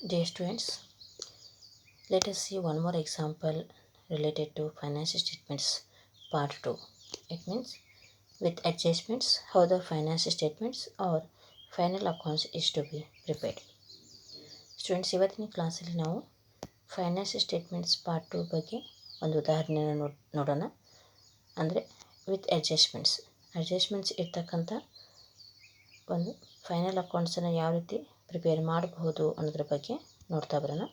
Dear students, let us see one more example related to financial statements part 2. It means with adjustments how the financial statements or final accounts is to be prepared. Students ಇವತ್ತಿನ ಕ್ಲಾಸಲ್ಲಿ ನಾವು financial statements part 2 ಬಗ್ಗೆ ಒಂದು ಉದಾಹರಣೆಯನ್ನು ನೋಡೋಣ. ಅಂದರೆ with adjustments ಇರ್ತಕ್ಕಂಥ ಒಂದು ಫೈನಲ್ ಅಕೌಂಟ್ಸನ್ನು ಯಾವ ರೀತಿ ಪ್ರಿಪೇರ್ ಮಾಡಬಹುದು ಅನ್ನೋದ್ರ ಬಗ್ಗೆ ನೋಡ್ತಾ ಬರೋಣ.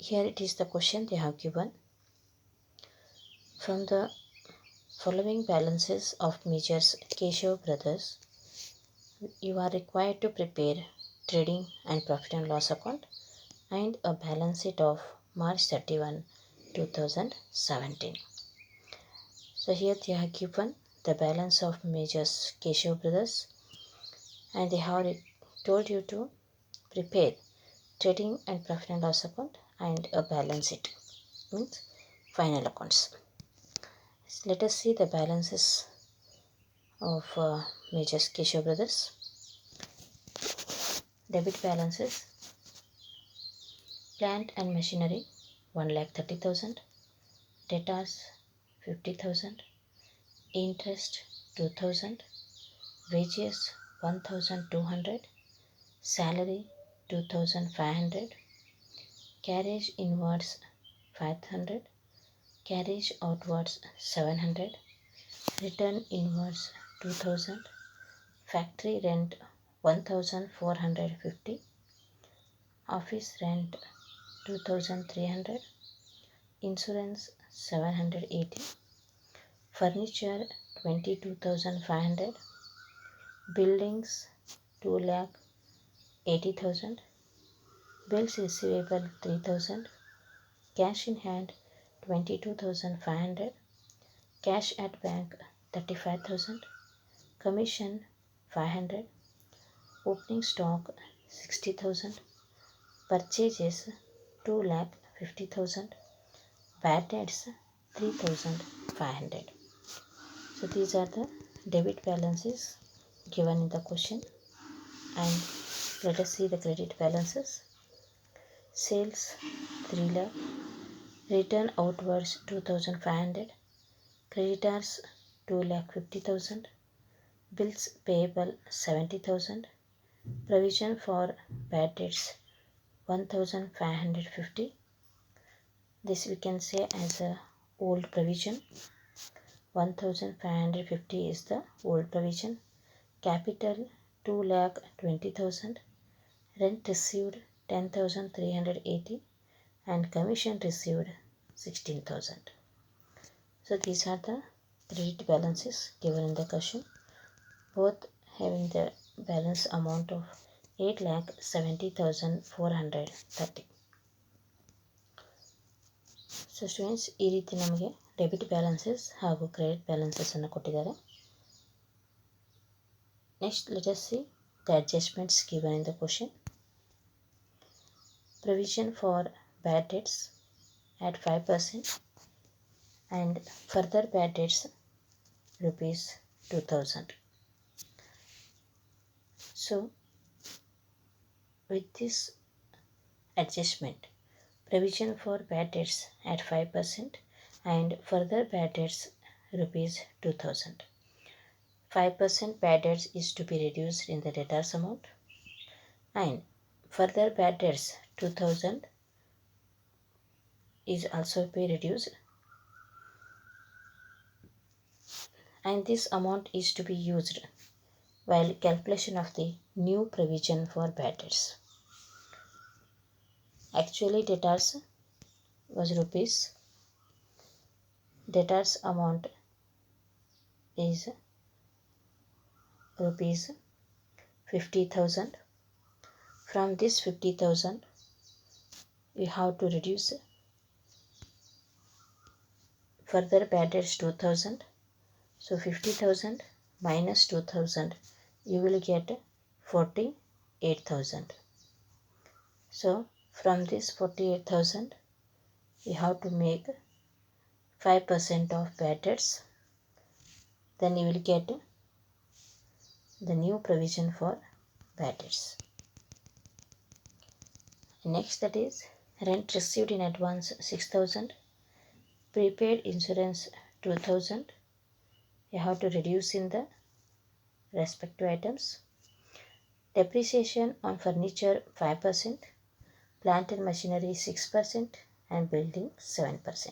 Here it is the question they have given. From the following balances of Majors Keshav Brothers, you are required to prepare trading and profit and loss account and a balance sheet of March 31, 2017. So here they have given the balance of Majors Keshav Brothers and they have told you to prepare trading and profit and loss account and a balance sheet, means final accounts. Let us see the balances of Majors Keshav Brothers. Debit balances: plant and machinery 1,30,000, debtors 50,000, interest 2,000, wages 1,200, salary 2,500, carriage inwards 500, carriage outwards 700, return inwards 2,000, factory rent 1,450, office rent 2,300, insurance 780, furniture 22,500, buildings 2,80,000, bills receivable 3,000, cash in hand 22,500, cash at bank 35,000, commission 500, opening stock 60,000, purchases 2,50,000, bad debts 3,500. So these are the debit balances given in the question, and let us see the credit balances. Sales 3 lakh, return outwards 2,500, creditors 2,50,000, bills payable 70,000, provision for bad debts 1,550. This we can say as a old provision. 1,550 is the old provision. Capital 2,20,000, rent received 10,380, and commission received 16,000. So these are the credit balances given in the question, both having the balance amount of 8,70,430. So students, ಈ ರೀತಿ ನಮಗೆ debit balances ಹಾಗೂ credit ಬ್ಯಾಲೆನ್ಸನ್ನು ಕೊಟ್ಟಿದ್ದಾರೆ. Next let us see the adjustments given in the question. Provision for bad debts at 5% and further bad debts rupees 2,000. So with this adjustment, provision for bad debts at 5% and further bad debts rupees 2,000. 5% bad debts is to be reduced in the debtors amount, and further bad debts 2,000 is also to be reduced, and this amount is to be used while calculation of the new provision for bad debts. Actually debtors was rupees, debtors amount is rupees 50,000. From this 50,000 we have to reduce further bad debts 2,000. So 50,000 minus 2,000 you will get 48,000. So from this 48,000 you have to make 5% of bad debts, then you will get the new provision for bad debts. Next, that is rent received in advance 6,000, prepaid insurance 2,000. You have to reduce in the respective items. Depreciation on furniture 5%, plant and machinery 6%, and building 7%.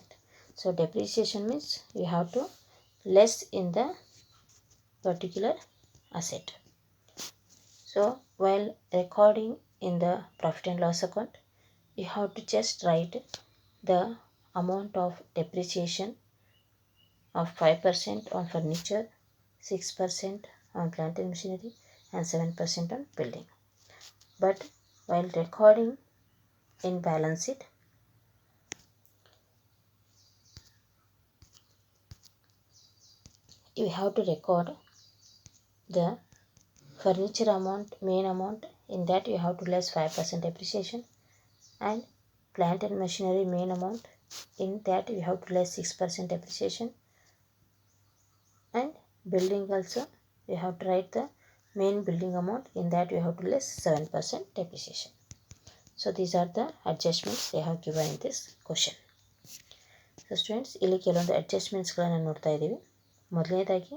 So depreciation means you have to less in the particular asset. So while recording in the profit and loss account, you have to just write the amount of depreciation of 5% on furniture, 6% on plant and machinery, and 7% on building. But while recording in balance sheet, you have to record the furniture amount, main amount, in that you have to less 5% depreciation, and plant and machinery main amount, in that you have to less 6% depreciation, and building also you have to write the main building amount, in that you have to less 7% depreciation. So these are the adjustments they have given in this question. So students, ಇಲ್ಲಿ ಕೆಲವೊಂದು ಅಡ್ಜಸ್ಟ್ಮೆಂಟ್ಸ್ಗಳನ್ನು ನೋಡ್ತಾ ಇದ್ದೀವಿ. ಮೊದಲನೇದಾಗಿ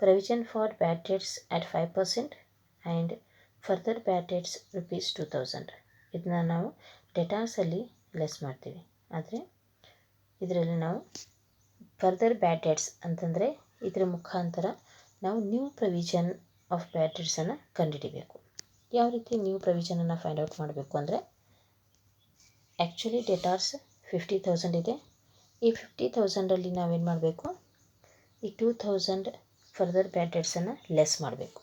provision for bad dates at 5% and further bad dates ₹2,000. ಇದನ್ನ ನಾವು ಡೆಟಾರ್ಸಲ್ಲಿ less ಮಾಡ್ತೀವಿ. ಆದರೆ ಇದರಲ್ಲಿ ನಾವು ಫರ್ದರ್ ಬ್ಯಾಡ್ ಡೇಟ್ಸ್ ಅಂತಂದರೆ ಇದರ ಮುಖಾಂತರ ನಾವು ನ್ಯೂ ಪ್ರೊವಿಷನ್ ಆಫ್ ಬ್ಯಾಡ್ ಡೇಟ್ಸನ್ನು ಕಂಡುಹಿಡಿಬೇಕು. ಯಾವ ರೀತಿ ನ್ಯೂ ಪ್ರೊವಿಷನನ್ನು ಫೈಂಡ್ ಔಟ್ ಮಾಡಬೇಕು ಅಂದರೆ, ಆ್ಯಕ್ಚುಲಿ ಡೆಟಾರ್ಸ್ 50,000 ಇದೆ. ಈ 50,000ರಲ್ಲಿ ನಾವೇನು ಮಾಡಬೇಕು, ಈ 2,000 ಫರ್ದರ್ ಬ್ಯಾಡ್ ಡೇಟ್ಸನ್ನು ಲೆಸ್ ಮಾಡಬೇಕು.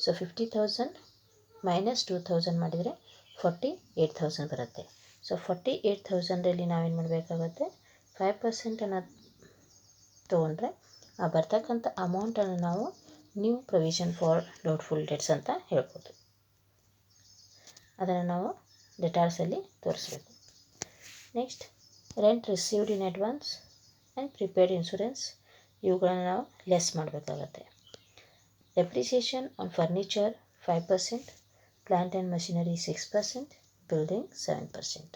ಸೊ 50,000 ಮೈನಸ್ 2,000 ಮಾಡಿದರೆ 48,000 ಬರುತ್ತೆ. ಸೊ 48,000ರಲ್ಲಿ ನಾವೇನು ಮಾಡಬೇಕಾಗುತ್ತೆ, 5%ಅನ್ನು ತೊಗೊಂಡ್ರೆ ಆ ಬರ್ತಕ್ಕಂಥ ಅಮೌಂಟನ್ನು ನಾವು new provision for doubtful dates ಅಂತ ಹೇಳ್ಬೋದು. ಅದನ್ನು ನಾವು ಡೆಟಾರ್ಸಲ್ಲಿ ತೋರಿಸ್ಬೇಕು. Next, rent received in advance and prepaid insurance, ಇವುಗಳನ್ನು ನಾವು ಲೆಸ್ ಮಾಡಬೇಕಾಗತ್ತೆ. Depreciation on furniture 5%, plant and machinery 6%, building 7%.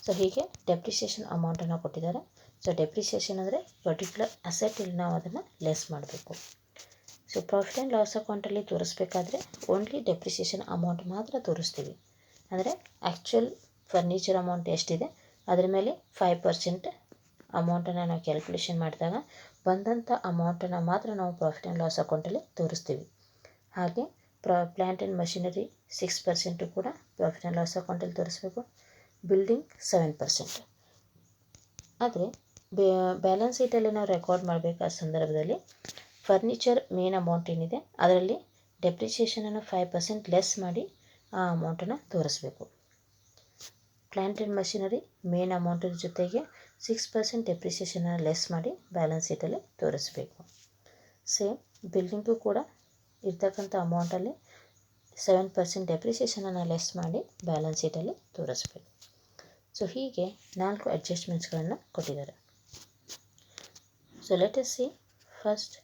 So ಹೀಗೆ ಡೆಪ್ರಿಸಿಯೇಷನ್ ಅಮೌಂಟನ್ನು ಕೊಟ್ಟಿದ್ದಾರೆ. ಸೊ ಡೆಪ್ರಿಸಿಯೇಷನ್ ಅಂದರೆ ಪರ್ಟಿಕ್ಯುಲರ್ ಅಸೆಟ್, ಇಲ್ಲಿ ನಾವು ಅದನ್ನು ಲೆಸ್ ಮಾಡಬೇಕು. ಸೊ ಪ್ರಾಫಿಟ್ ಆ್ಯಂಡ್ ಲಾಸ್ ಅಕೌಂಟಲ್ಲಿ ತೋರಿಸ್ಬೇಕಾದ್ರೆ ಓನ್ಲಿ ಡೆಪ್ರಿಸಿಯೇಷನ್ ಅಮೌಂಟ್ ಮಾತ್ರ ತೋರಿಸ್ತೀವಿ. ಅಂದರೆ ಆ್ಯಕ್ಚುಯಲ್ ಫರ್ನಿಚರ್ ಅಮೌಂಟ್ ಎಷ್ಟಿದೆ ಅದರ ಮೇಲೆ 5% ಅಮೌಂಟನ್ನು ನಾವು ಕ್ಯಾಲ್ಕುಲೇಷನ್ ಮಾಡಿದಾಗ ಬಂದಂಥ ಅಮೌಂಟನ್ನು ಮಾತ್ರ ನಾವು ಪ್ರಾಫಿಟ್ ಆ್ಯಂಡ್ ಲಾಸ್ ಅಕೌಂಟಲ್ಲಿ ತೋರಿಸ್ತೀವಿ. ಹಾಗೆ ಪ್ಲ್ಯಾಂಟ್ ಆ್ಯಂಡ್ ಮಷಿನರಿ 6% ಕೂಡ ಪ್ರಾಫಿಟ್ ಆ್ಯಂಡ್ ಲಾಸ್ ಅಕೌಂಟಲ್ಲಿ ತೋರಿಸ್ಬೇಕು. ಬಿಲ್ಡಿಂಗ್ 7%. ಆದರೆ ಬ್ಯಾಲೆನ್ಸ್ ಶೀಟಲ್ಲಿ ನಾವು ರೆಕಾರ್ಡ್ ಮಾಡಬೇಕಾದ ಸಂದರ್ಭದಲ್ಲಿ ಫರ್ನಿಚರ್ ಮೇನ್ ಅಮೌಂಟ್ ಏನಿದೆ ಅದರಲ್ಲಿ ಡೆಪ್ರಿಸಿಯೇಷನನ್ನು 5% ಲೆಸ್ ಮಾಡಿ ಆ ಅಮೌಂಟನ್ನು ತೋರಿಸ್ಬೇಕು. ಪ್ಲ್ಯಾಂಟ್ ಆ್ಯಂಡ್ ಮಷಿನರಿ ಮೇನ್ ಅಮೌಂಟಿನ ಜೊತೆಗೆ 6% ಡೆಪ್ರಿಸಿಯೇಷನನ್ನು ಲೆಸ್ ಮಾಡಿ ಬ್ಯಾಲೆನ್ಸ್ ಶೀಟಲ್ಲಿ ತೋರಿಸ್ಬೇಕು. ಸೇಮ್ ಬಿಲ್ಡಿಂಗು ಕೂಡ ಇರ್ತಕ್ಕಂಥ ಅಮೌಂಟಲ್ಲಿ 7% ಡೆಪ್ರಿಸಿಯೇಷನನ್ನು ಲೆಸ್ ಮಾಡಿ ಬ್ಯಾಲೆನ್ಸ್ ಶೀಟಲ್ಲಿ ತೋರಿಸ್ಬೇಕು. ಸೊ ಹೀಗೆ 4 ಅಡ್ಜಸ್ಟ್ಮೆಂಟ್ಸ್ಗಳನ್ನು ಕೊಟ್ಟಿದ್ದಾರೆ. So let us see first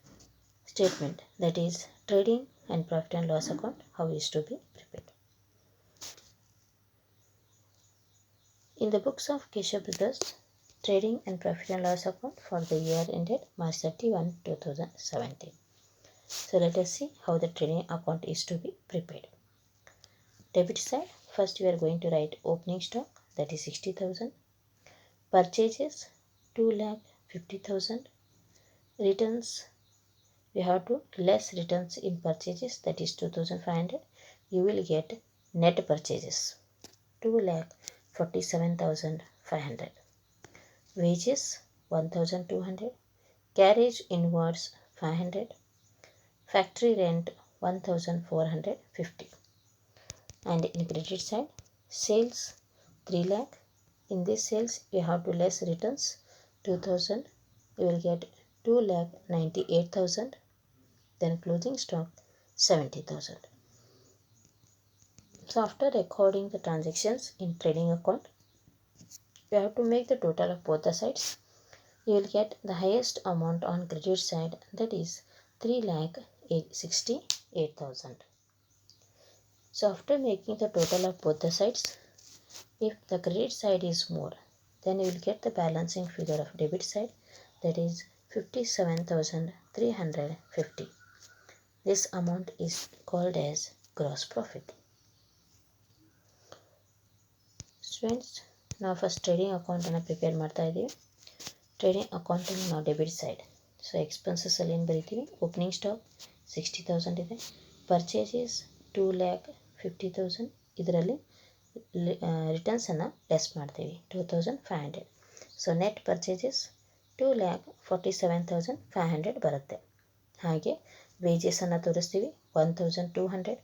statement, that is trading and profit and loss account, how is to be prepared. In the books of Keshav Brothers, trading and profit and loss account for the year ended March 31, 2017. So let us see how the trading account is to be prepared. Debit side, first we are going to write opening stock, that is 60,000. Purchases 2,50,000. Returns, we have to less returns in purchases, that is 2,500. You will get net purchases 2,47,500. Wages 1,200. Carriage inwards 500. Factory rent 1,450. And in credit side, sales 3 lakh. In this sales you have to less returns 2,000. You will get 2,98,000. Then closing stock 70,000. So after recording the transactions in trading account, you have to make the total of both the sides. You will get the highest amount on credit side, that is 3,68,000. So after making the total of both the sides, If the credit side is more, then you will get the balancing figure of debit side, that is 57,350. This amount is called as gross profit. Students, now first trading account ಅನ್ನು prepare ಮಾಡ್ತಾ ಇದ್ದೀವಿ. Trading ಅಕೌಂಟಲ್ಲಿ ನಾವು debit side, so ಎಕ್ಸ್ಪೆನ್ಸಸಲ್ಲಿ ಏನು ಬರಿತೀವಿ, opening stock 60,000 ಇದೆ, purchases 2,50,000, ಇದರಲ್ಲಿ ರಿಟರ್ನ್ಸನ್ನು less ಮಾಡ್ತೀವಿ 2,500. ಸೊ ನೆಟ್ ಪರ್ಚೇಸಸ್ 2,47,500 ಬರುತ್ತೆ. ಹಾಗೆ ವೇಜಸನ್ನು ತೋರಿಸ್ತೀವಿ 1,200,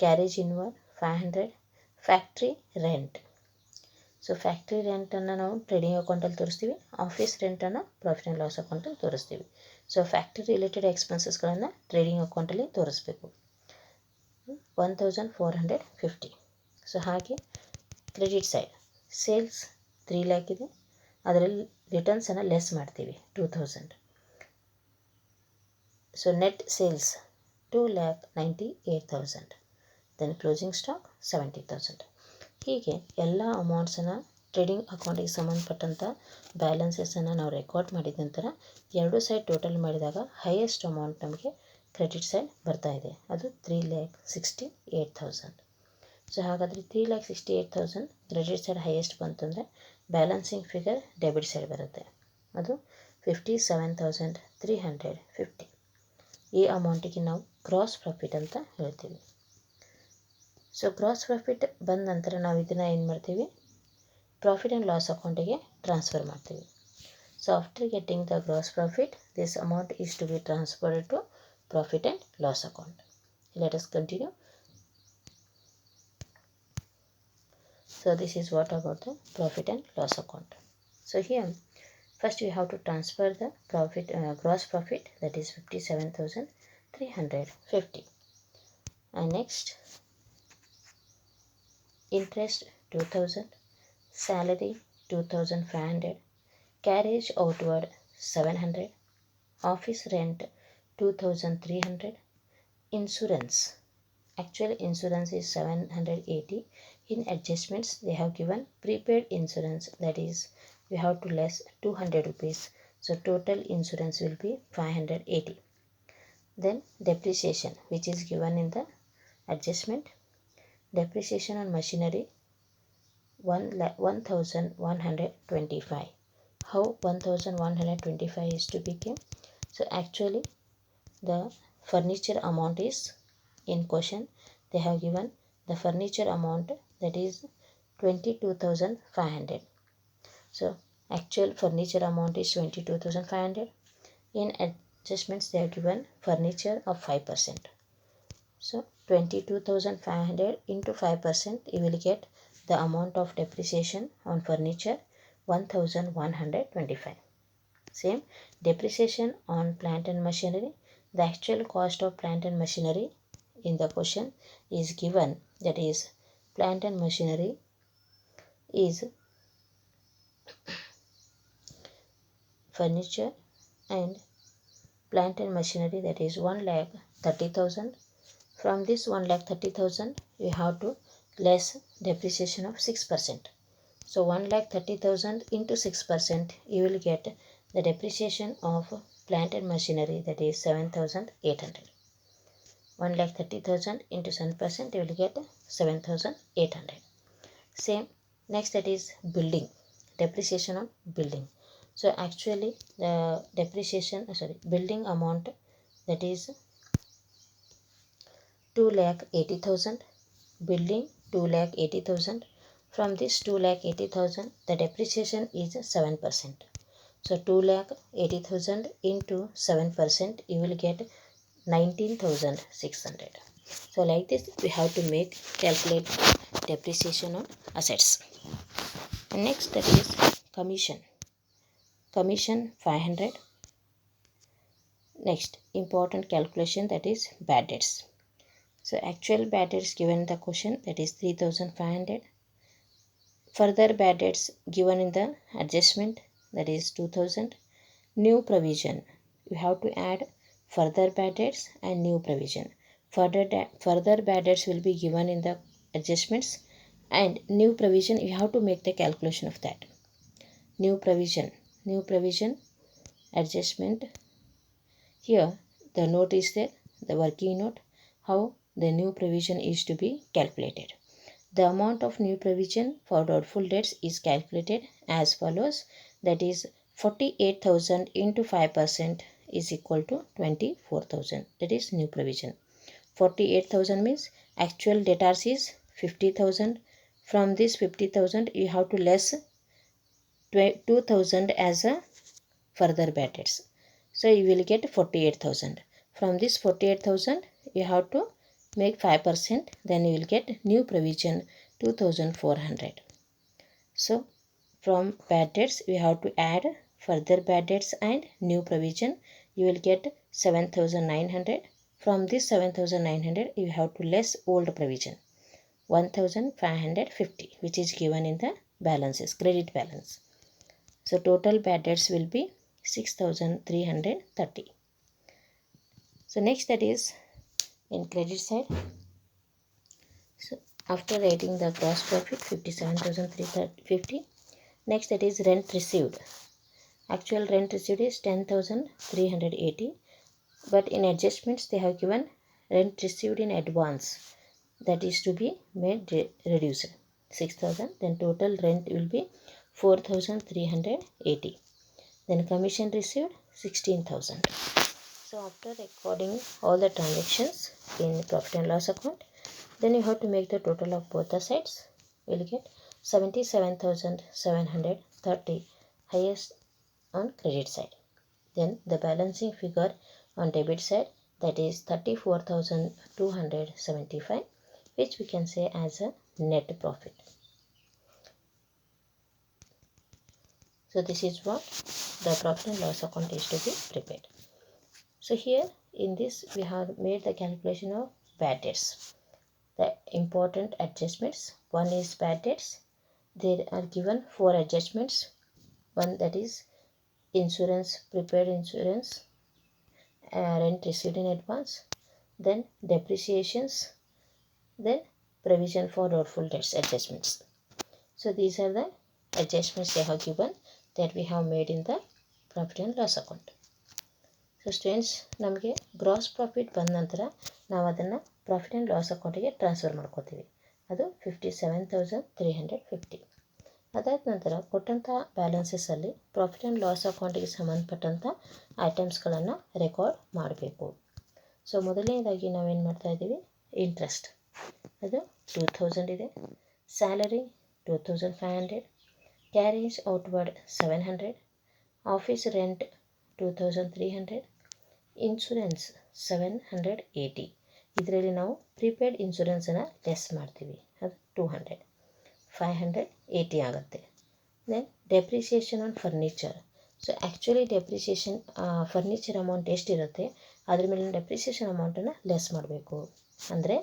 carriage inward 500, factory rent. So factory ರೆಂಟನ್ನು ನಾವು ಟ್ರೇಡಿಂಗ್ ಅಕೌಂಟಲ್ಲಿ ತೋರಿಸ್ತೀವಿ, ಆಫೀಸ್ ರೆಂಟನ್ನು ಪ್ರಾಫಿಟ್ ಆ್ಯಂಡ್ ಲಾಸ್ ಅಕೌಂಟಲ್ಲಿ ತೋರಿಸ್ತೀವಿ. ಸೊ ಫ್ಯಾಕ್ಟ್ರಿ ರಿಲೇಟೆಡ್ ಎಕ್ಸ್ಪೆನ್ಸಸ್ಗಳನ್ನು ಟ್ರೇಡಿಂಗ್ ಅಕೌಂಟಲ್ಲಿ ತೋರಿಸ್ಬೇಕು 1,450. ಸೊ ಹಾಗೆ ಕ್ರೆಡಿಟ್ ಸೈಡ್ ಸೇಲ್ಸ್ 3 ಲ್ಯಾಕ್ ಇದೆ, ಅದರಲ್ಲಿ ರಿಟರ್ನ್ಸನ್ನು ಲೆಸ್ ಮಾಡ್ತೀವಿ 2,000. So net sales 2,98,000, then closing stock 70,000. ಹೀಗೆ ಎಲ್ಲ ಅಮೌಂಟ್ಸನ್ನು ಟ್ರೇಡಿಂಗ್ ಅಕೌಂಟಿಗೆ ಸಂಬಂಧಪಟ್ಟಂಥ ಬ್ಯಾಲೆನ್ಸಸನ್ನು ನಾವು ರೆಕಾರ್ಡ್ ಮಾಡಿದ ನಂತರ ಎರಡು ಸೈಡ್ ಟೋಟಲ್ ಮಾಡಿದಾಗ ಹೈಯೆಸ್ಟ್ ಅಮೌಂಟ್ ನಮಗೆ ಕ್ರೆಡಿಟ್ ಸೈಡ್ ಬರ್ತಾ ಇದೆ, ಅದು 3,68,000. ಸೊ ಹಾಗಾದರೆ 3,68,000 ಕ್ರೆಡಿಟ್ ಸೈಡ್ ಹೈಯೆಸ್ಟ್ ಬಂತಂದರೆ ಬ್ಯಾಲೆನ್ಸಿಂಗ್ ಫಿಗರ್ ಡೆಬಿಟ್ ಸೈಡ್ ಬರುತ್ತೆ, ಅದು 57,350. ಈ ಅಮೌಂಟಿಗೆ ನಾವು ಗ್ರಾಸ್ ಪ್ರಾಫಿಟ್ ಅಂತ ಹೇಳ್ತೀವಿ. ಸೊ ಗ್ರಾಸ್ ಪ್ರಾಫಿಟ್ ಬಂದ ನಂತರ ನಾವು ಇದನ್ನು ಏನು ಮಾಡ್ತೀವಿ, ಪ್ರಾಫಿಟ್ ಆ್ಯಂಡ್ ಲಾಸ್ ಅಕೌಂಟಿಗೆ ಟ್ರಾನ್ಸ್ಫರ್ ಮಾಡ್ತೀವಿ. So after getting the gross profit, this amount is to be transferred to profit and loss account. Let us continue. So this is what about the profit and loss account. So here first we have to transfer the profit, gross profit, that is 57,350, and next interest 2,000, salary 2,500, carriage outward 700, office rent 2,300, insurance, actual insurance is 780. In adjustments they have given prepaid insurance, that is we have to less 200 rupees, so total insurance will be 580. Then depreciation, which is given in the adjustment, depreciation on machinery 1,125. How 1,125 is to become? So actually the furniture amount is in question, they have given the furniture amount, that is 22,500. So actual furniture amount is 22,500. In adjustments they have given furniture of 5%. So 22,500 into 5%, you will get the amount of depreciation on furniture 1,125. Same depreciation on plant and machinery, the actual cost of plant and machinery in the question is given, that is plant and machinery is furniture and plant and machinery, that is 1,30,000. From this 1,30,000 you have to less depreciation of 6%. So 1,30,000 into 6%, you will get the depreciation of plant and machinery, that is 7,800. 1,30,000 into 7%, you will get 7,800. Same next, that is building, depreciation on building. So actually the depreciation building amount, that is 2,80,000, building 2,80,000. From this 2,80,000 the depreciation is 7%. So 2,80,000 into 7%, you will get 19,600. So like this we have to calculate depreciation on assets. And next, that is commission 500. Next important calculation, that is bad debts. So actual bad debts given in the question, that is 3,500. Further bad debts given in the adjustment, that is 2,000. New provision, you have to add further bad debts and new provision. Further bad debts will be given in the adjustments, And new provision, you have to make the calculation of that. New provision adjustment. Here the note is there, the working note, how the new provision is to be calculated. The amount of new provision for doubtful debts is calculated as follows, that is 48,000 into 5% is equal to 24,000. That is new provision. 48,000 means actual debtors is 50,000. From this 50,000 you have to less 2,000 as a further bad debts. So you will get 48,000. From this 48,000 you have to make 5%, then you will get new provision 2,400. So from bad debts we have to add further bad debts and new provision, you will get 7,900. From this 7,900 you have to less old provision 1,550, which is given in the balances, credit balance. So total bad debts will be 6,330. So next, that is in credit side. So after writing the gross profit 57,350, next that is rent received. Actual rent received is 10,380, but in adjustments they have given rent received in advance, that is to be made reduced 6,000. Then total rent will be 4,380. Then commission received 16,000. So after recording all the transactions in profit and loss account, then you have to make the total of both the sides. We will get 77,730, highest on credit side. Then the balancing figure on debit side, that is 34,275, which we can say as a net profit. So this is what the profit and loss account is to be prepared. So here in this we have made the calculation of bad debts. The important adjustments, one is bad debts. There are given 4 adjustments. One, that is insurance, prepaid insurance, rent received in advance, then depreciations, then provision for doubtful debts adjustments. So these are the adjustments they have given that we have made in the profit and loss account. So students, ನಮಗೆ gross profit ಬಂದ ನಂತರ ನಾವು ಅದನ್ನು profit and loss ಅಕೌಂಟಿಗೆ transfer ಮಾಡ್ಕೋತೀವಿ. ಅದು 57,350. ಅದಾದ ನಂತರ ಕೊಟ್ಟಂಥ ಬ್ಯಾಲೆನ್ಸಸ್ಸಲ್ಲಿ ಪ್ರಾಫಿಟ್ ಆ್ಯಂಡ್ ಲಾಸ್ ಅಕೌಂಟಿಗೆ ಸಂಬಂಧಪಟ್ಟಂಥ ಐಟಮ್ಸ್ಗಳನ್ನು ರೆಕಾರ್ಡ್ ಮಾಡಬೇಕು. ಸೊ ಮೊದಲನೇದಾಗಿ ನಾವೇನು ಮಾಡ್ತಾಯಿದ್ದೀವಿ, ಇಂಟ್ರೆಸ್ಟ್ ಅದು 2,000 ಇದೆ, salary 2,500, carriage outward 700, office rent 2,300, insurance 780. ಇದರಲ್ಲಿ ನಾವು ಪ್ರೀಪೇಯ್ಡ್ ಇನ್ಶೂರೆನ್ಸನ್ನು ಲೆಸ್ ಮಾಡ್ತೀವಿ, ಅದು 200, 580 ಆಗುತ್ತೆ. Then depreciation on furniture. So actually depreciation furniture amount ಎಷ್ಟಿರುತ್ತೆ ಅದ್ರ ಮೇಲಿನ ಡೆಪ್ರಿಸಿಯೇಷನ್ ಅಮೌಂಟನ್ನು ಲೆಸ್ ಮಾಡಬೇಕು. ಅಂದರೆ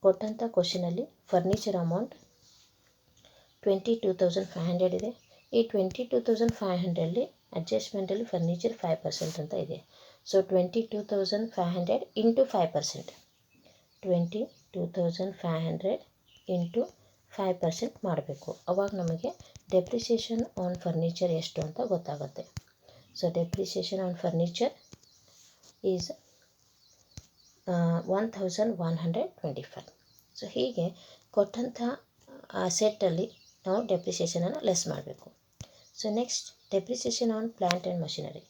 ಕೊಟ್ಟಂಥ ಕ್ವಶನಲ್ಲಿ ಫರ್ನಿಚರ್ ಅಮೌಂಟ್ 22,500 ಇದೆ. ಈ 22,500ಅಲ್ಲಿ ಅಡ್ಜಸ್ಟ್ಮೆಂಟಲ್ಲಿ ಫರ್ನಿಚರ್ 5% ಅಂತ ಇದೆ. ಸೊ 22,500 ಇಂಟು 5%, 22,500 ಇಂಟು 5% ಮಾಡಬೇಕು. ಅವಾಗ ನಮಗೆ ಡೆಪ್ರಿಸಿಯೇಷನ್ ಆನ್ ಫರ್ನಿಚರ್ ಎಷ್ಟು ಅಂತ ಗೊತ್ತಾಗುತ್ತೆ. So depreciation on furniture is 1,125. So ಹೀಗೆ ಕೊಟ್ಟಂಥ ಸೆಟ್ಟಲ್ಲಿ ನಾವು ಡೆಪ್ರಿಸಿಯೇಷನನ್ನು ಲೆಸ್ ಮಾಡಬೇಕು. So next depreciation on plant and machinery.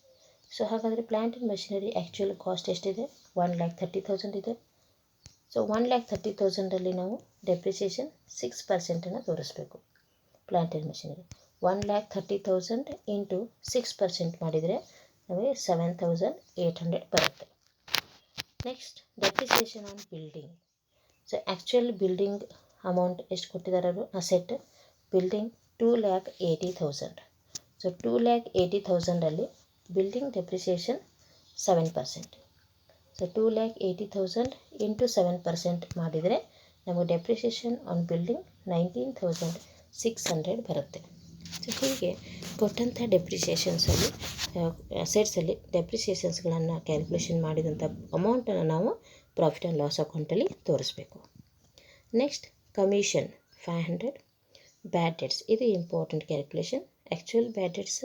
So ಹಾಗಾದರೆ plant and machinery actual cost ಎಷ್ಟಿದೆ, 1,30,000 ಇದೆ. ಸೊ 1,30,000ಅಲ್ಲಿ ನಾವು ಡೆಪ್ರಿಸಿಯೇಷನ್ 6%ಅನ್ನು ತೋರಿಸ್ಬೇಕು. ಪ್ಲ್ಯಾಂಟ್ ಆ್ಯಂಡ್ ಮಷಿನರಿ 1,30,000 ಇಂಟು 6% ಮಾಡಿದರೆ ನಮಗೆ 7,800 ಬರುತ್ತೆ. Next depreciation on building. So actual building amount ಎಷ್ಟು ಕೊಟ್ಟಿದ್ದಾರೆ ಅವರು ಅಸೆಟ್, ಬಿಲ್ಡಿಂಗ್ 2,80,000. ಸೊ 2,80,000ಅಲ್ಲಿ ಬಿಲ್ಡಿಂಗ್ ಡೆಪ್ರಿಸಿಯೇಷನ್ 7%. ಸೊ 2,80,000 ಇಂಟು 7% ಮಾಡಿದರೆ ನಮಗೆ ಡೆಪ್ರಿಸಿಯೇಷನ್ ಆನ್ ಬಿಲ್ಡಿಂಗ್ 19,600 ಬರುತ್ತೆ. ಸೊ ಹೀಗೆ ಕೊಟ್ಟಂಥ ಡೆಪ್ರಿಸಿಯೇಷನ್ಸಲ್ಲಿ ಅಸೆಟ್ಸಲ್ಲಿ ಡೆಪ್ರಿಸಿಯೇಷನ್ಸ್ಗಳನ್ನು ಕ್ಯಾಲ್ಕುಲೇಷನ್ ಮಾಡಿದಂಥ ಅಮೌಂಟನ್ನು ನಾವು ಪ್ರಾಫಿಟ್ ಆ್ಯಂಡ್ ಲಾಸ್ ಅಕೌಂಟಲ್ಲಿ ತೋರಿಸ್ಬೇಕು. Next commission 3500. ಬ್ಯಾಡ್ ಡೆಟ್ಸ್ ಇದು ಇಂಪಾರ್ಟೆಂಟ್ ಕ್ಯಾಲ್ಕುಲೇಷನ್. ಆ್ಯಕ್ಚುಯಲ್ ಬ್ಯಾಡ್ ಡೆಟ್ಸ್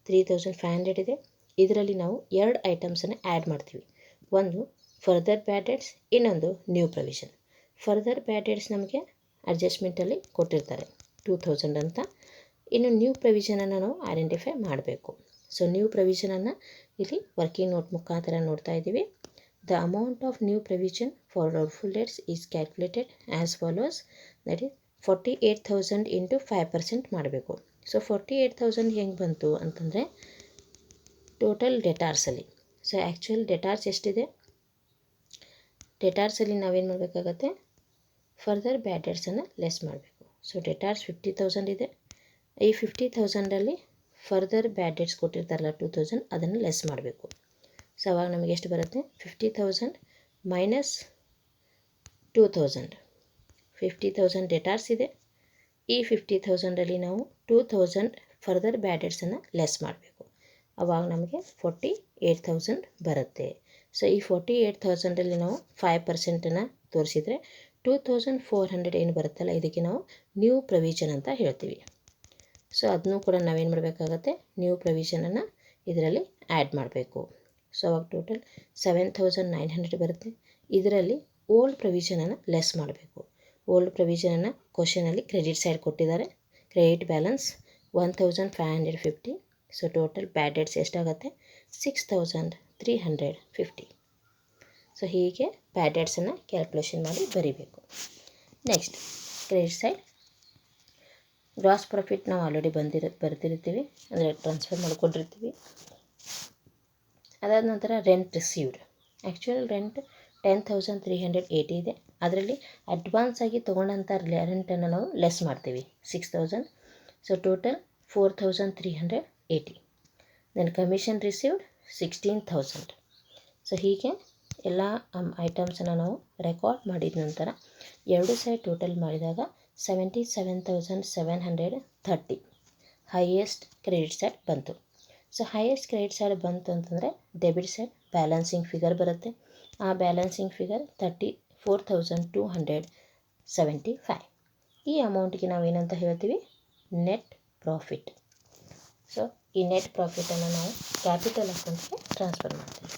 3500 ಇದೆ. ಇದರಲ್ಲಿ ನಾವು ಎರಡು ಐಟಮ್ಸನ್ನು ಆ್ಯಡ್ ಮಾಡ್ತೀವಿ. ಒಂದು ಫರ್ದರ್ ಬ್ಯಾಡ್ ಡೆಟ್ಸ್, ಇನ್ನೊಂದು ನ್ಯೂ ಪ್ರೊವಿಷನ್. ಫರ್ದರ್ ಬ್ಯಾಡ್ ಡೆಟ್ಸ್ ನಮಗೆ ಅಡ್ಜಸ್ಟ್ಮೆಂಟಲ್ಲಿ ಕೊಟ್ಟಿರ್ತಾರೆ 2000 ಅಂತ. ಇನ್ನು ನ್ಯೂ ಪ್ರೊವಿಷನನ್ನು ನಾವು ಐಡೆಂಟಿಫೈ ಮಾಡಬೇಕು. ಸೊ ನ್ಯೂ ಪ್ರೊವಿಷನನ್ನು ಇಲ್ಲಿ ವರ್ಕಿಂಗ್ ನೋಟ್ ಮುಖಾಂತರ ನೋಡ್ತಾ ಇದ್ದೀವಿ. The amount of new provision for doubtful debts is calculated as follows. That is 48,000 into 5% ಮಾಡಬೇಕು. ಸೊ 48,000 ಹೆಂಗೆ ಬಂತು ಅಂತಂದರೆ ಟೋಟಲ್ ಡೆಟಾರ್ಸಲ್ಲಿ. ಸೊ ಆ್ಯಕ್ಚುಯಲ್ ಡೆಟಾರ್ಸ್ ಎಷ್ಟಿದೆ, ಡೆಟಾರ್ಸಲ್ಲಿ ನಾವೇನು ಮಾಡಬೇಕಾಗತ್ತೆ, ಫರ್ದರ್ ಬ್ಯಾಡ್ ಡೆಟ್ಸನ್ನು ಲೆಸ್ ಮಾಡಬೇಕು. ಸೊ ಡೆಟಾರ್ಸ್ 50,000 ಇದೆ. ಈ 50,000ಅಲ್ಲಿ ಫರ್ದರ್ ಬ್ಯಾಡ್ ಡೆಟ್ಸ್ ಕೊಟ್ಟಿರ್ತಾರಲ್ಲ 2,000, ಅದನ್ನು ಲೆಸ್ ಮಾಡಬೇಕು. ಸೊ ಅವಾಗ ನಮಗೆ ಎಷ್ಟು ಬರುತ್ತೆ, 50,000 ಮೈನಸ್ 2,000. 50,000 ಡೆಟಾರ್ಸ್ ಇದೆ. ಈ 50,000ಅಲ್ಲಿ ನಾವು 2,000 ಫರ್ದರ್ ಬ್ಯಾಡ್ ಡೆಟ್ಸನ್ನು ಲೆಸ್ ಮಾಡಬೇಕು. ಅವಾಗ ನಮಗೆ 48,000 ಬರುತ್ತೆ. ಸೊ ಈ 48,000ಅಲ್ಲಿ ನಾವು 5%ನ್ನು ತೋರಿಸಿದರೆ 2,400 ಏನು ಬರುತ್ತಲ್ಲ, ಇದಕ್ಕೆ ನಾವು ನ್ಯೂ ಪ್ರೊವಿಷನ್ ಅಂತ ಹೇಳ್ತೀವಿ. ಸೊ ಅದನ್ನೂ ಕೂಡ ನಾವೇನು ಮಾಡಬೇಕಾಗತ್ತೆ, ನ್ಯೂ ಪ್ರೊವಿಷನನ್ನು ಇದರಲ್ಲಿ ಆ್ಯಡ್ ಮಾಡಬೇಕು. ಸೊ ಅವಾಗ ಟೋಟಲ್ 7,900 ಬರುತ್ತೆ. ಇದರಲ್ಲಿ ಓಲ್ಡ್ ಪ್ರೊವಿಷನನ್ನು ಲೆಸ್ ಮಾಡಬೇಕು. ಓಲ್ಡ್ ಪ್ರೊವಿಷನನ್ನು ಕ್ವಶನಲ್ಲಿ ಕ್ರೆಡಿಟ್ ಸೈಡ್ ಕೊಟ್ಟಿದ್ದಾರೆ. Credit balance 1,550. So total bad debts ಎಷ್ಟಾಗುತ್ತೆ, 6,350. ಸೊ ಹೀಗೆ ಬ್ಯಾಡ್ ಡೆಟ್ಸನ್ನು ಕ್ಯಾಲ್ಕುಲೇಷನ್ ಮಾಡಿ ಬರೀಬೇಕು. Next credit side gross profit ನಾವು ಆಲ್ರೆಡಿ ಬರ್ತಿರ್ತೀವಿ, ಅಂದರೆ ಟ್ರಾನ್ಸ್ಫರ್ ಮಾಡ್ಕೊಂಡಿರ್ತೀವಿ. ಅದಾದ ನಂತರ ರೆಂಟ್ ರಿಸೀವ್ಡ್. ಆ್ಯಕ್ಚುಯಲ್ ರೆಂಟ್ 10,380 ಇದೆ. ಅದರಲ್ಲಿ ಅಡ್ವಾನ್ಸ್ ಆಗಿ ತೊಗೊಂಡಂಥ ರೆಂಟನ್ನು ನಾವು ಲೆಸ್ ಮಾಡ್ತೀವಿ 6,000. So total 4,380. Then commission received 16,000. So ಹೀಗೆ ಎಲ್ಲ ಐಟಮ್ಸನ್ನು ನಾವು ರೆಕಾರ್ಡ್ ಮಾಡಿದ ನಂತರ ಎರಡು ಸೈಡ್ ಟೋಟಲ್ ಮಾಡಿದಾಗ 77,730 ಹೈಯೆಸ್ಟ್ ಕ್ರೆಡಿಟ್ ಸೈಡ್ ಬಂತು. ಸೊ ಹೈಯೆಸ್ಟ್ ಕ್ರೆಡಿಟ್ ಸೈಡ್ ಬಂತು ಅಂತಂದರೆ ಡೆಬಿಟ್ ಸೈಡ್ ಬ್ಯಾಲೆನ್ಸಿಂಗ್ ಫಿಗರ್ ಬರುತ್ತೆ. ಆ ಬ್ಯಾಲೆನ್ಸಿಂಗ್ ಫಿಗರ್ 34,275. ಈ ಅಮೌಂಟ್ಗೆ ನಾವು ಏನಂತ ಹೇಳ್ತೀವಿ, ನೆಟ್ ಪ್ರಾಫಿಟ್. ಸೊ ಈ ನೆಟ್ ಪ್ರಾಫಿಟನ್ನು ನಾವು ಕ್ಯಾಪಿಟಲ್ ಅಕೌಂಟ್ಗೆ ಟ್ರಾನ್ಸ್ಫರ್ ಮಾಡ್ತೀವಿ.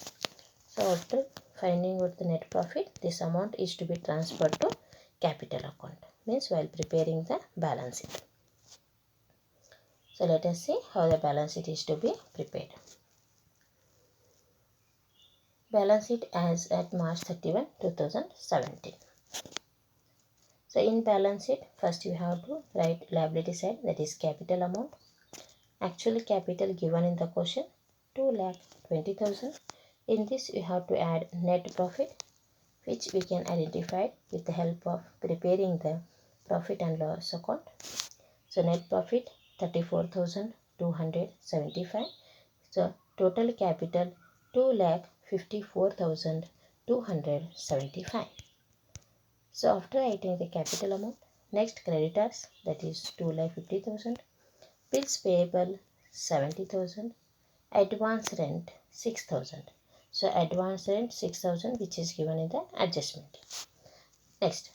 So after finding out the net profit, this amount is to be transfer to capital account, means while preparing the balance sheet. So let us see how the balance sheet is to be prepared. Balance sheet as at March 31, 2017. So in balance sheet, first you have to write liability side, that is capital amount. Actually capital given in the question 2,20,000. In this you have to add net profit, which we can identify with the help of preparing the profit and loss account. So net profit 34,275. So total capital 2,54,275. So after writing the capital amount, next creditors, that is 2,50,000. Bills payable 70,000. Advance rent 6,000. So advance rent 6,000, which is given in the adjustment. Next,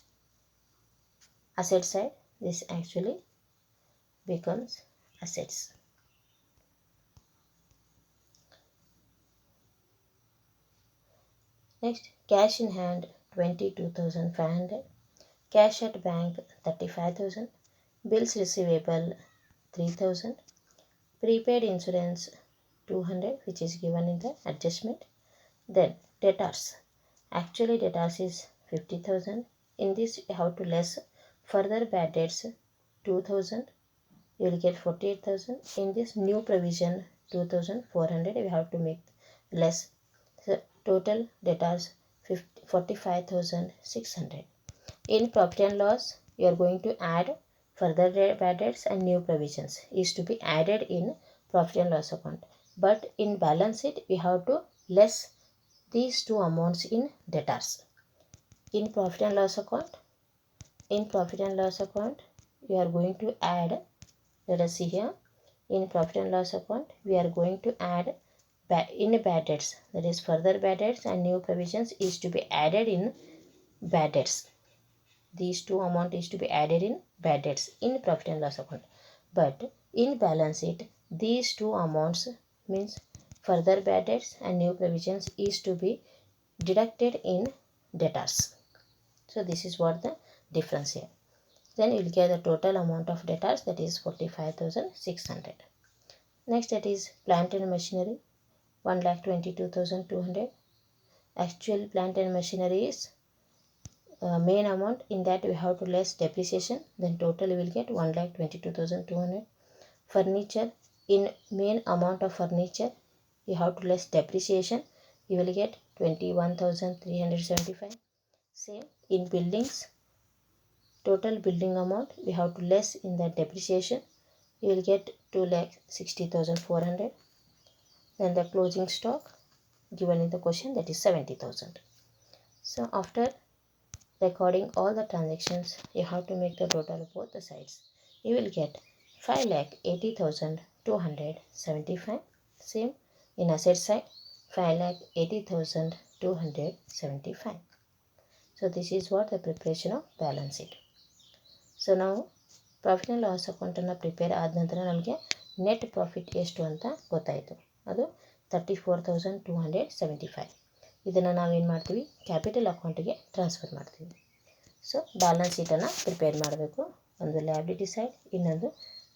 asset side, this actually becomes assets. Next, cash in hand 22,500. Cash at bank 35,000. Bills receivable 3,000. Prepaid insurance 200, which is given in the adjustment. Then debtors. Actually debtors is 50,000. In this you have to less further bad debts 2,000. You will get 48,000. In this new provision 2,400, you have to make less. So total debtors 45,600. In profit and loss, you are going to add further bad debts and new provisions is to be added in profit and loss account. But in balance sheet, we have to less these two amounts in debtors. In profit and loss account, we are going to add, let us see here, in profit and loss account, we are going to add in bad debts, that is further bad debts and new provisions is to be added in bad debts. these two amount is to be added in bad debts in profit and loss account. But in balance sheet, these two amounts means further bad debts and new provisions is to be deducted in debtors. So this is what the difference here. Then you will get the total amount of debtors, that is 45,600. Next, that is plant and machinery, 1,22,200. Actual plant and machinery is main amount, in that we have to less depreciation, then total you will get 1,22,200. Furniture, in main amount of furniture you have to less depreciation, you will get 21,375. Same in buildings, total building amount we have to less in the depreciation, you will get 2,60,400. Then the closing stock given in the question, that is 70,000. So after recording all the transactions, you have to make the total of both the sides. You will get 5,80,275. Same in asset side, 5,80,275. So this is what the preparation of balance sheet. So ನಾವು profit and loss ಅಕೌಂಟನ್ನು prepare ಆದ ನಂತರ ನಮಗೆ net profit ಎಷ್ಟು ಅಂತ ಗೊತ್ತಾಯಿತು. ಅದು 34,275. ಇದನ್ನು ನಾವೇನು ಮಾಡ್ತೀವಿ, ಕ್ಯಾಪಿಟಲ್ ಅಕೌಂಟಿಗೆ ಟ್ರಾನ್ಸ್ಫರ್ ಮಾಡ್ತೀವಿ. ಸೊ ಬ್ಯಾಲೆನ್ಸ್ ಶೀಟನ್ನು ಪ್ರಿಪೇರ್ ಮಾಡಬೇಕು. ಒಂದು ಲ್ಯಾಬಿಲಿಟಿ ಸೈಡ್, ಇನ್ನೊಂದು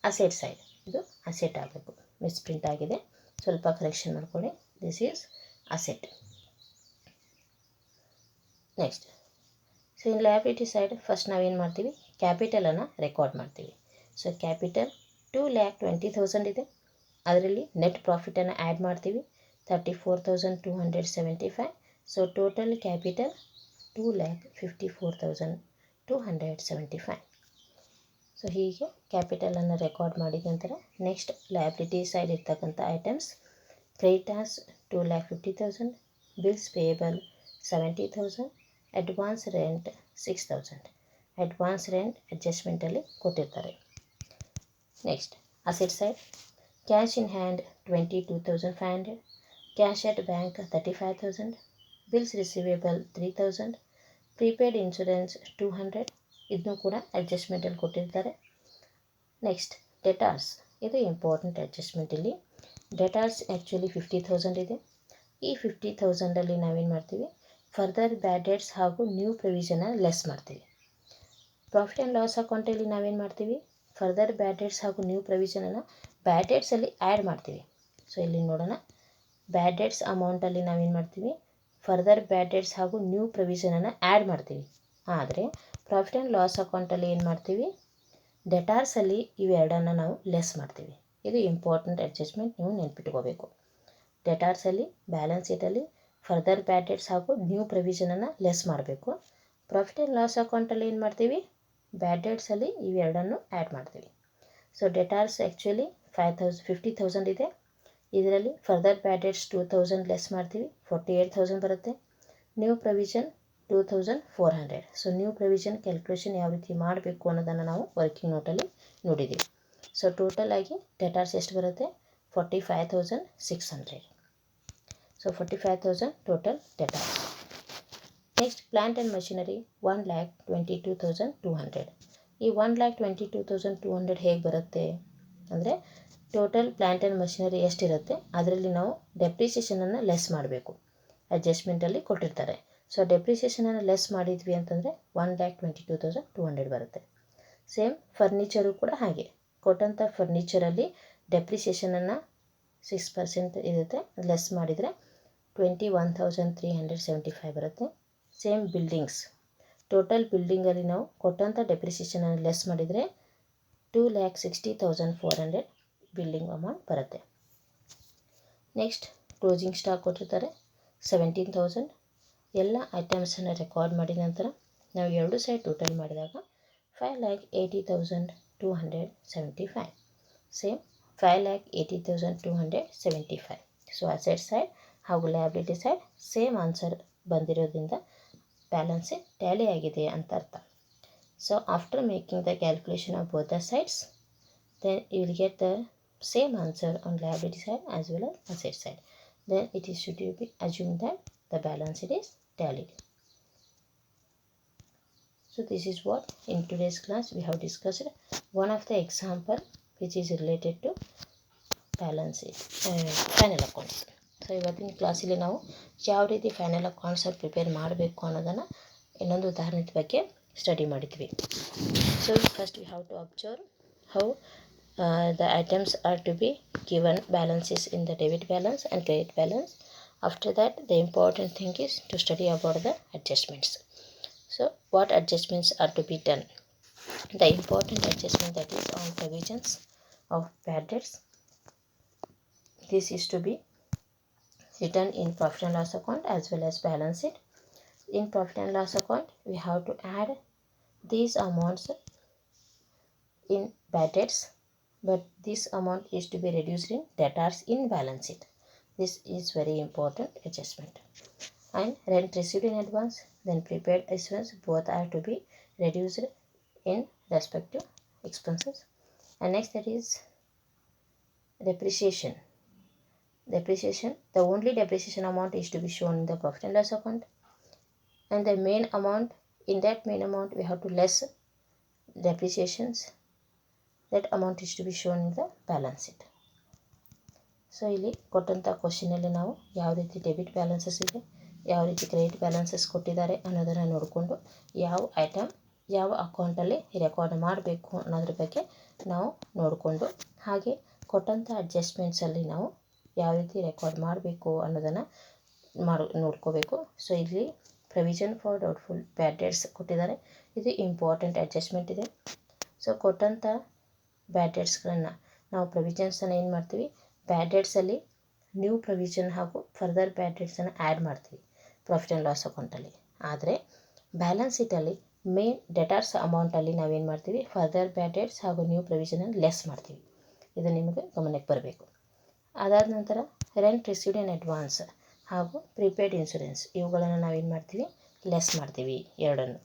ಅಸೆಟ್ ಸೈಡ್. ಇದು ಅಸೆಟ್ ಆಗಬೇಕು, ಮಿಸ್ಪ್ರಿಂಟ್ ಆಗಿದೆ, ಸ್ವಲ್ಪ ಕರೆಕ್ಷನ್ ಮಾಡ್ಕೊಳ್ಳಿ. This is asset. Next, so in liability side first ನಾವೇನು ಮಾಡ್ತೀವಿ, ಕ್ಯಾಪಿಟಲನ್ನು ರೆಕಾರ್ಡ್ ಮಾಡ್ತೀವಿ. ಸೊ ಕ್ಯಾಪಿಟಲ್ 2,20,000 ಇದೆ, ಅದರಲ್ಲಿ ನೆಟ್ ಪ್ರಾಫಿಟನ್ನು ಆ್ಯಡ್ ಮಾಡ್ತೀವಿ, 34,275. So total capital 2,54,275. ಸೊ ಹೀಗೆ ಕ್ಯಾಪಿಟಲನ್ನು ರೆಕಾರ್ಡ್ ಮಾಡಿದ ನಂತರ ನೆಕ್ಸ್ಟ್ ಲಯಬಿಲಿಟಿ ಸೈಡ್ ಇರ್ತಕ್ಕಂಥ items, creditors 2,50,000, bills payable 70,000, advance rent 6,000. Advance rent ಅಡ್ಜಸ್ಟ್ಮೆಂಟಲ್ಲಿ ಕೊಟ್ಟಿರ್ತಾರೆ. Next asset side, cash in hand 22,500, cash at bank 35,000, bills receivable 3,000, prepaid insurance 200. ಇದನ್ನು ಕೂಡ ಅಡ್ಜಸ್ಟ್ಮೆಂಟಲ್ಲಿ ಕೊಟ್ಟಿರ್ತಾರೆ. ನೆಕ್ಸ್ಟ್ ಡೆಟಾರ್ಸ್, ಇದು ಇಂಪಾರ್ಟೆಂಟ್ ಅಡ್ಜಸ್ಟ್ಮೆಂಟ್. ಇಲ್ಲಿ ಡೆಟಾರ್ಸ್ ಆ್ಯಕ್ಚುಲಿ 50,000 ಇದೆ. ಈ 50,000ಅಲ್ಲಿ ನಾವೇನು ಮಾಡ್ತೀವಿ, ಫರ್ದರ್ ಬ್ಯಾಡ್ ಡೆಟ್ಸ್ ಹಾಗೂ ನ್ಯೂ ಪ್ರೊವಿಷನನ್ನು ಲೆಸ್ ಮಾಡ್ತೀವಿ. ಪ್ರಾಫಿಟ್ ಆ್ಯಂಡ್ ಲಾಸ್ ಅಕೌಂಟಲ್ಲಿ ನಾವೇನು ಮಾಡ್ತೀವಿ, ಫರ್ದರ್ ಬ್ಯಾಡ್ ಡೆಟ್ಸ್ ಹಾಗೂ ನ್ಯೂ ಪ್ರೊವಿಷನನ್ನು ಬ್ಯಾಡ್ ಡೆಟ್ಸಲ್ಲಿ ಆ್ಯಡ್ ಮಾಡ್ತೀವಿ. ಸೊ ಇಲ್ಲಿ ನೋಡೋಣ, ಬ್ಯಾಡ್ ಡೆಟ್ಸ್ ಅಮೌಂಟಲ್ಲಿ ನಾವೇನು ಮಾಡ್ತೀವಿ, ಫರ್ದರ್ ಬ್ಯಾಡ್ ಡೆಟ್ಸ್ ಹಾಗೂ ನ್ಯೂ ಪ್ರೊವಿಷನನ್ನು ಆ್ಯಡ್ ಮಾಡ್ತೀವಿ. ಆದರೆ ಪ್ರಾಫಿಟ್ ಆ್ಯಂಡ್ ಲಾಸ್ ಅಕೌಂಟಲ್ಲಿ ಏನು ಮಾಡ್ತೀವಿ, ಡೆಟಾರ್ಸಲ್ಲಿ ಇವೆರಡನ್ನು ನಾವು ಲೆಸ್ ಮಾಡ್ತೀವಿ. ಇದು ಇಂಪಾರ್ಟೆಂಟ್ ಅಡ್ಜಸ್ಟ್ಮೆಂಟ್, ನೀವು ನೆನ್ಪಿಟ್ಕೋಬೇಕು. ಡೆಟಾರ್ಸಲ್ಲಿ ಬ್ಯಾಲೆನ್ಸ್ ಶೀಟಲ್ಲಿ ಫರ್ದರ್ ಬ್ಯಾಡ್ ಡೆಟ್ಸ್ ಹಾಗೂ ನ್ಯೂ ಪ್ರೊವಿಷನನ್ನು ಲೆಸ್ ಮಾಡಬೇಕು. ಪ್ರಾಫಿಟ್ ಆ್ಯಂಡ್ ಲಾಸ್ ಅಕೌಂಟಲ್ಲಿ ಏನು ಮಾಡ್ತೀವಿ, ಬ್ಯಾಡ್ ಡೆಟ್ಸಲ್ಲಿ ಇವೆರಡನ್ನು ಆ್ಯಡ್ ಮಾಡ್ತೀವಿ. ಸೊ ಡೆಟಾರ್ಸ್ ಆ್ಯಕ್ಚುಲಿ 50,000 ಇದೆ, ಇದರಲ್ಲಿ ಫರ್ದರ್ ಬ್ಯಾಡ್ ಡೆಟ್ಸ್ 2,000 ಲೆಸ್ ಮಾಡ್ತೀವಿ, 48,000 ಬರುತ್ತೆ. New provision 2,400. So new provision calculation ಯಾವ ರೀತಿ ಮಾಡಬೇಕು ಅನ್ನೋದನ್ನು ನಾವು ವರ್ಕಿಂಗ್ ನೋಟಲ್ಲಿ ನೋಡಿದ್ದೀವಿ. ಸೊ ಟೋಟಲ್ ಆಗಿ ಡೆಟಾರ್ಸ್ ಎಷ್ಟು ಬರುತ್ತೆ, 45,600. So 45,000 total debtors. Next plant and machinery 1,22,200. ಈ 1,22,200 ಹೇಗೆ ಬರುತ್ತೆ ಅಂದರೆ, ಟೋಟಲ್ ಪ್ಲಾಂಟ್ ಆ್ಯಂಡ್ ಮಷಿನರಿ ಎಷ್ಟಿರುತ್ತೆ ಅದರಲ್ಲಿ ನಾವು ಡೆಪ್ರಿಸಿಯೇಷನನ್ನು ಲೆಸ್ ಮಾಡಬೇಕು. ಅಡ್ಜಸ್ಟ್ಮೆಂಟಲ್ಲಿ ಕೊಟ್ಟಿರ್ತಾರೆ. ಸೊ ಡೆಪ್ರಿಸಿಯೇಷನನ್ನು ಲೆಸ್ ಮಾಡಿದ್ವಿ ಅಂತಂದರೆ 1,22,200 ಬರುತ್ತೆ. ಸೇಮ್ ಫರ್ನಿಚರು ಕೂಡ ಹಾಗೆ, ಕೊಟ್ಟಂಥ ಫರ್ನಿಚರಲ್ಲಿ ಡೆಪ್ರಿಸಿಯೇಷನನ್ನು 6% ಇರುತ್ತೆ, ಲೆಸ್ ಮಾಡಿದರೆ 21,375 ಬರುತ್ತೆ. ಸೇಮ್ ಬಿಲ್ಡಿಂಗ್ಸ್, ಟೋಟಲ್ ಬಿಲ್ಡಿಂಗಲ್ಲಿ ನಾವು ಕೊಟ್ಟಂಥ ಡೆಪ್ರಿಸಿಯೇಷನನ್ನು ಲೆಸ್ ಮಾಡಿದರೆ 2,60,400 ಬಿಲ್ಡಿಂಗ್ ಅಮೌಂಟ್ ಬರುತ್ತೆ. ನೆಕ್ಸ್ಟ್ ಕ್ಲೋಸಿಂಗ್ ಸ್ಟಾಕ್ ಕೊಟ್ಟಿರ್ತಾರೆ 17,000. ಎಲ್ಲ ಐಟಮ್ಸನ್ನು ರೆಕಾರ್ಡ್ ಮಾಡಿದ ನಂತರ ನಾವು ಎರಡು ಸೈಡ್ ಟೋಟಲ್ ಮಾಡಿದಾಗ 5,80,275. ಸೇಮ್ 5,80,275. ಸೊ ಅಸೆಟ್ ಸೈಡ್ ಹಾಗೂ ಲಯಬಿಲಿಟಿ ಸೈಡ್ ಸೇಮ್ ಆನ್ಸರ್ ಬಂದಿರೋದ್ರಿಂದ ಬ್ಯಾಲೆನ್ಸ್ ಟ್ಯಾಲಿ ಆಗಿದೆ ಅಂತ ಅರ್ಥ. So after making the calculation of both the sides, then you will get the same answer on liability side as well as asset side. Then it is should be assumed that the balance sheet is tallied. So So this is what in today's class we have discussed one of the example which is related to balance sheet final accounts. So ಇವತ್ತಿನ ಕ್ಲಾಸಲ್ಲಿ ನಾವು ಯಾವ ರೀತಿ final accounts prepare ಮಾಡಬೇಕು ಅನ್ನೋದನ್ನು ಇನ್ನೊಂದು ಉದಾಹರಣೆ ಬಗ್ಗೆ ಸ್ಟಡಿ ಮಾಡಿದ್ವಿ. So first we have to observe how the items are to be given balances in the debit balance and credit balance. After that, the important thing is to study about the adjustments. So what adjustments are to be done? The important adjustment that is on provisions of bad debts. This is to be written in profit and loss account as well as balance sheet. In profit and loss account, we have to add these amounts in bad debts, but this amount is to be reduced in debtors in balance sheet. This is very important adjustment. And rent received in advance, then prepaid expense, both are to be reduced in respective expenses. And next, that is depreciation. Depreciation, the only depreciation amount is to be shown in the profit and loss account, and the main amount, in that main amount we have to less depreciations, that amount is to be shown in the balance sheet. So ಇಲ್ಲಿ ಕೊಟ್ಟಂಥ ಕ್ವಶನಲ್ಲಿ ನಾವು ಯಾವ ರೀತಿ debit balances ಇದೆ, ಯಾವ ರೀತಿ credit balances ಕೊಟ್ಟಿದ್ದಾರೆ ಅನ್ನೋದನ್ನು ನೋಡಿಕೊಂಡು ಯಾವ ಐಟಮ್ ಯಾವ ಅಕೌಂಟಲ್ಲಿ ರೆಕಾರ್ಡ್ ಮಾಡಬೇಕು ಅನ್ನೋದ್ರ ಬಗ್ಗೆ ನಾವು ನೋಡಿಕೊಂಡು, ಹಾಗೆ ಕೊಟ್ಟಂಥ ಅಡ್ಜಸ್ಟ್ಮೆಂಟ್ಸಲ್ಲಿ ನಾವು ಯಾವ ರೀತಿ ರೆಕಾರ್ಡ್ ಮಾಡಬೇಕು ಅನ್ನೋದನ್ನು ನೋಡ್ಕೋಬೇಕು. ಸೊ ಇಲ್ಲಿ provision for doubtful bad dates ಕೊಟ್ಟಿದ್ದಾರೆ, ಇದು ಇಂಪಾರ್ಟೆಂಟ್ ಅಡ್ಜಸ್ಟ್ಮೆಂಟ್ ಇದೆ. ಸೊ ಕೊಟ್ಟಂಥ ಬ್ಯಾಡ್ ಡೇಟ್ಸ್ಗಳನ್ನು ನಾವು ಪ್ರೊವಿಷನ್ಸನ್ನು ಏನು ಮಾಡ್ತೀವಿ, ಬ್ಯಾಡ್ ಡೇಟ್ಸಲ್ಲಿ ನ್ಯೂ ಪ್ರೊವಿಷನ್ ಹಾಗೂ ಫರ್ದರ್ ಬ್ಯಾಡ್ ಡೇಟ್ಸನ್ನು ಆ್ಯಡ್ ಮಾಡ್ತೀವಿ ಪ್ರಾಫಿಟ್ ಆ್ಯಂಡ್ ಲಾಸ್ ಅಕೌಂಟಲ್ಲಿ. ಆದರೆ ಬ್ಯಾಲೆನ್ಸ್ ಶೀಟಲ್ಲಿ ಮೇನ್ ಡೆಟಾರ್ಸ್ ಅಮೌಂಟಲ್ಲಿ ನಾವೇನು ಮಾಡ್ತೀವಿ, ಫರ್ದರ್ ಬ್ಯಾಡ್ ಡೇಟ್ಸ್ ಹಾಗೂ ನ್ಯೂ ಪ್ರೊವಿಷನನ್ನು ಲೆಸ್ ಮಾಡ್ತೀವಿ. ಇದು ನಿಮಗೆ ಗಮನಕ್ಕೆ ಬರಬೇಕು. ಅದಾದ ನಂತರ ರೆಂಟ್ ರಿಸೀವ್ಡ್ ಇನ್ ಅಡ್ವಾನ್ಸ್ ಹಾಗೂ ಪ್ರಿಪೇಯ್ಡ್ ಇನ್ಶೂರೆನ್ಸ್, ಇವುಗಳನ್ನು ನಾವೇನು ಮಾಡ್ತೀವಿ, ಲೆಸ್ ಮಾಡ್ತೀವಿ ಎರಡನ್ನು.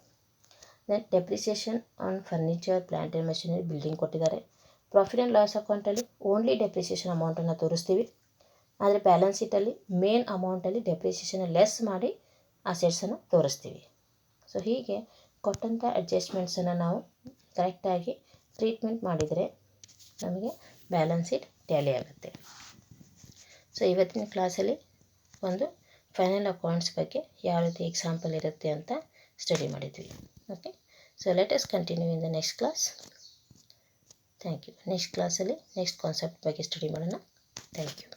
Then depreciation on furniture, plant and machinery, building ಕೊಟ್ಟಿದ್ದಾರೆ. ಪ್ರಾಫಿಟ್ ಆ್ಯಂಡ್ ಲಾಸ್ ಅಕೌಂಟಲ್ಲಿ ಓನ್ಲಿ ಡೆಪ್ರಿಸಿಯೇಷನ್ ಅಮೌಂಟನ್ನು ತೋರಿಸ್ತೀವಿ, ಆದರೆ ಬ್ಯಾಲೆನ್ಸ್ ಶೀಟಲ್ಲಿ ಮೇನ್ ಅಮೌಂಟಲ್ಲಿ ಡೆಪ್ರಿಸಿಯೇಷನ್ ಲೆಸ್ ಮಾಡಿ ಅಸೆಟ್ಸನ್ನು ತೋರಿಸ್ತೀವಿ. ಸೊ ಹೀಗೆ ಕೊಟ್ಟಂಥ ಅಡ್ಜಸ್ಟ್ಮೆಂಟ್ಸನ್ನು ನಾವು ಕರೆಕ್ಟಾಗಿ ಟ್ರೀಟ್ಮೆಂಟ್ ಮಾಡಿದರೆ ನಮಗೆ ಬ್ಯಾಲೆನ್ಸ್ ಶೀಟ್ ಟ್ಯಾಲಿ ಆಗುತ್ತೆ. ಸೊ ಇವತ್ತಿನ ಕ್ಲಾಸಲ್ಲಿ ಒಂದು ಫೈನಲ್ ಅಕೌಂಟ್ಸ್ ಬಗ್ಗೆ ಯಾವ ರೀತಿ ಎಕ್ಸಾಂಪಲ್ ಇರುತ್ತೆ ಅಂತ ಸ್ಟಡಿ ಮಾಡಿದ್ವಿ. Okay, so let us continue in the next class. Thank you. Next ಕ್ಲಾಸಲ್ಲಿ ನೆಕ್ಸ್ಟ್ ಕಾನ್ಸೆಪ್ಟ್ ಬಗ್ಗೆ ಸ್ಟಡಿ ಮಾಡೋಣ. Thank you.